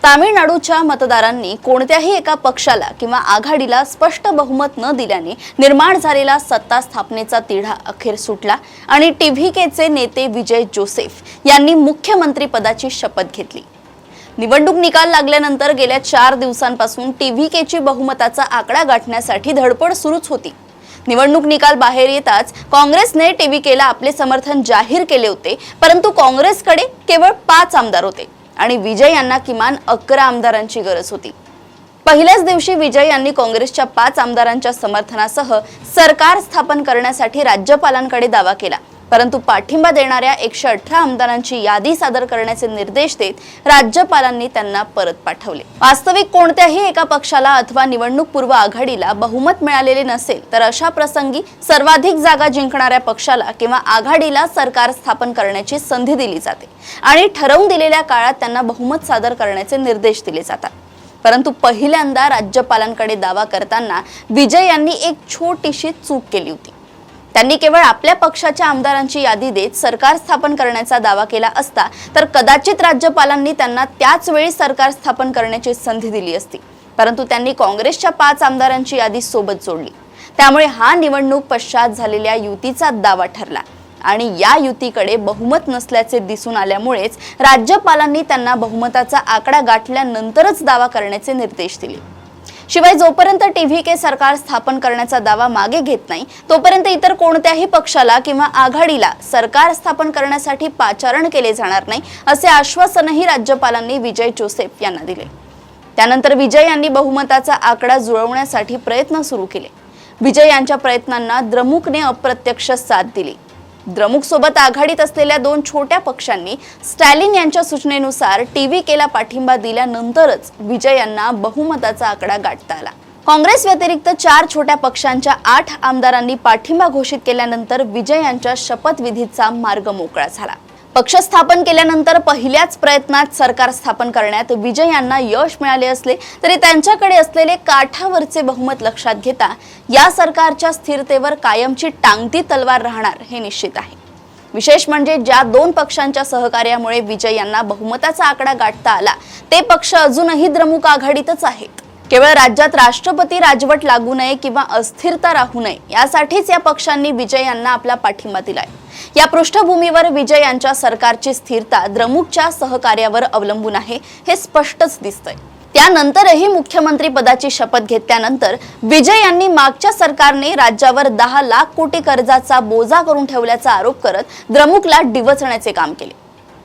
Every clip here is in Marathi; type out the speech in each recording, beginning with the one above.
तामिळनाडूच्या मतदारांनी कोणत्याही एका पक्षाला किंवा आघाडीला स्पष्ट बहुमत न दिल्याने निर्माण झालेला सत्ता स्थापनेचा तिढा अखेर सुटला आणि टीव्हीकेचे नेते विजय जोसेफ यांनी मुख्यमंत्री पदाची शपथ घेतली। निवडणूक निकाल लागल्यानंतर गेल्या 4 दिवसांपासून टीव्हीकेची बहुमताचा आकडा गाठण्यासाठी धडपड सुरूच होती। निवडणूक निकाल बाहेर येताच काँग्रेसने टीव्हीकेला आपले समर्थन जाहीर केले होते, परंतु काँग्रेसकडे केवळ 5 आमदार होते आणि विजय यांना किमान 11 आमदारांची गरज होती। पहिल्याच दिवशी विजय यांनी काँग्रेसच्या 5 आमदारांच्या समर्थनासह सरकार स्थापन करण्यासाठी राज्यपालांकडे दावा केला, परंतु पाठिंबा देणाऱ्या 118 आमदारांची यादी सादर करण्याचे निर्देश देत राज्यपालांनी त्यांना परत पाठवले। वास्तविक कोणत्याही एका पक्षाला अथवा निवडणूक पूर्व आघाडीला बहुमत मिळालेले नसेल तर अशा प्रसंगी सर्वाधिक जागा जिंकणाऱ्या पक्षाला किंवा आघाडीला सरकार स्थापन करण्याची संधी दिली जाते आणि ठरवून दिलेल्या काळात त्यांना बहुमत सादर करण्याचे निर्देश दिले जातात। परंतु पहिल्यांदा राज्यपालांकडे दावा करताना विजय यांनी एक छोटीशी चूक केली होती। त्यांनी केवळ आपल्या पक्षाच्या आमदारांची यादी देत सरकार स्थापन करण्याचा दावा केला असता तर कदाचित राज्यपालांनी त्यांना त्याच वेळी सरकार स्थापन करण्याची संधी दिली असती, परंतु त्यांनी काँग्रेसच्या 5 आमदारांची यादी सोबत जोडली। त्यामुळे हा निवडणूक पश्चात झालेल्या युतीचा दावा ठरला आणि या युतीकडे बहुमत नसल्याचे दिसून आल्यामुळेच राज्यपालांनी त्यांना बहुमताचा आकडा गाठल्यानंतरच दावा करण्याचे निर्देश दिले। शिवाय जोपर्यंत टीव्हीके सरकार स्थापन करण्याचा दावा मागे घेत नाही तोपर्यंत इतर कोणत्याही पक्षाला किंवा आघाडीला सरकार स्थापन करण्यासाठी पाचारण केले जाणार नाही असे आश्वासनही राज्यपालांनी विजय जोसेफ यांना दिले। त्यानंतर विजय यांनी बहुमताचा आकडा जुळवण्यासाठी प्रयत्न सुरू केले। विजय यांच्या प्रयत्नांना द्रमुकने अप्रत्यक्ष साथ दिली। द्रमुक सोबत आघाडीत असलेल्या 2 छोट्या पक्षांनी स्टॅलिन यांच्या सूचनेनुसार टीव्हीकेला पाठिंबा दिल्यानंतरच विजय यांना बहुमताचा आकडा गाठता आला। काँग्रेस व्यतिरिक्त 4 छोट्या पक्षांच्या 8 आमदारांनी पाठिंबा घोषित केल्यानंतर विजय यांच्या शपथविधीचा मार्ग मोकळा झाला। पक्ष स्थापन केल्यानंतर पहिल्याच प्रयत्नात सरकार स्थापन करण्यात विजय यांना यश मिळाले असले तरी त्यांच्याकडे असलेले काठावरचे बहुमत लक्षात घेता या सरकारच्या स्थिरतेवर कायमची टांगती तलवार राहणार हे निश्चित आहे। विशेष म्हणजे ज्या 2 पक्षांच्या सहकार्यामुळे विजय यांना बहुमताचा आकडा गाठता आला ते पक्ष अजूनही द्रमुक आघाडीतच आहेत। केवळ राज्यात राष्ट्रपती राजवट लागू नये किंवा अस्थिरता राहू नये यासाठीच या पक्षांनी विजय यांना आपला पाठिंबा दिलाय। या पृष्ठभूमीवर विजय यांच्या सरकारची स्थिरता द्रमुकच्या सहकार्यावर अवलंबून आहे हे स्पष्टच दिसतंय। त्यानंतरही मुख्यमंत्री पदाची शपथ घेतल्यानंतर विजय यांनी मागच्या सरकारने राज्यावर 10 लाख कोटी कर्जाचा बोजा करून ठेवल्याचा आरोप करत द्रमुकला डिवचण्याचे काम केले।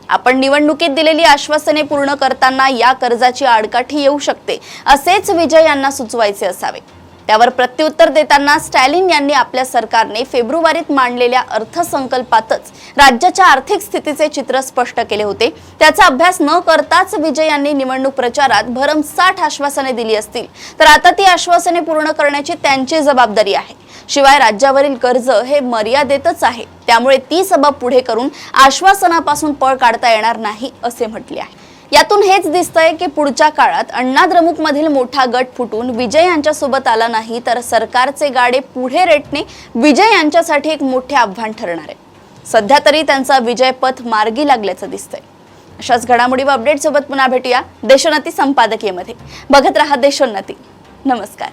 आपण निवडणुकीत दिलेली आश्वासने पूर्ण करताना या कर्जाची आडकाठी येऊ शकते असेच विजय यांना सुचवायचे असावे। त्यावर प्रत्युत्तर देताना स्टॅलिन यांनी आपल्या सरकारने फेब्रुवारीत मांडलेल्या अर्थसंकल्पातच राज्याच्या आर्थिक स्थितीचे चित्र स्पष्ट केले होते। त्याचा अभ्यास न करताच विजय यांनी निवडणूक प्रचारात भरमसाठ आश्वासने दिली असतील तर आता ती आश्वासने पूर्ण करण्याची त्यांची जबाबदारी आहे। शिवाय राज्यावरील कर्ज हे मर्यादेतच आहे, त्यामुळे ती सबब पुढे करून आश्वासनापासून पळ काढता येणार नाही असे म्हटले आहे। यातून हेच दिसतंय की पुढच्या काळात अण्णा द्रमुक मधील मोठा गट फुटून विजय यांच्या सोबत आला नाही तर सरकारचे गाडे पुढे रेटणे विजय यांच्यासाठी एक मोठे आव्हान ठरणार आहे। सध्या तरी त्यांचा विजय पथ मार्गी लागल्याचं दिसतंय। अशाच घडामोडी व अपडेट सोबत पुन्हा भेटूया देशोन्नती संपादकीयमध्ये। बघत रहा देशोन्नती। नमस्कार।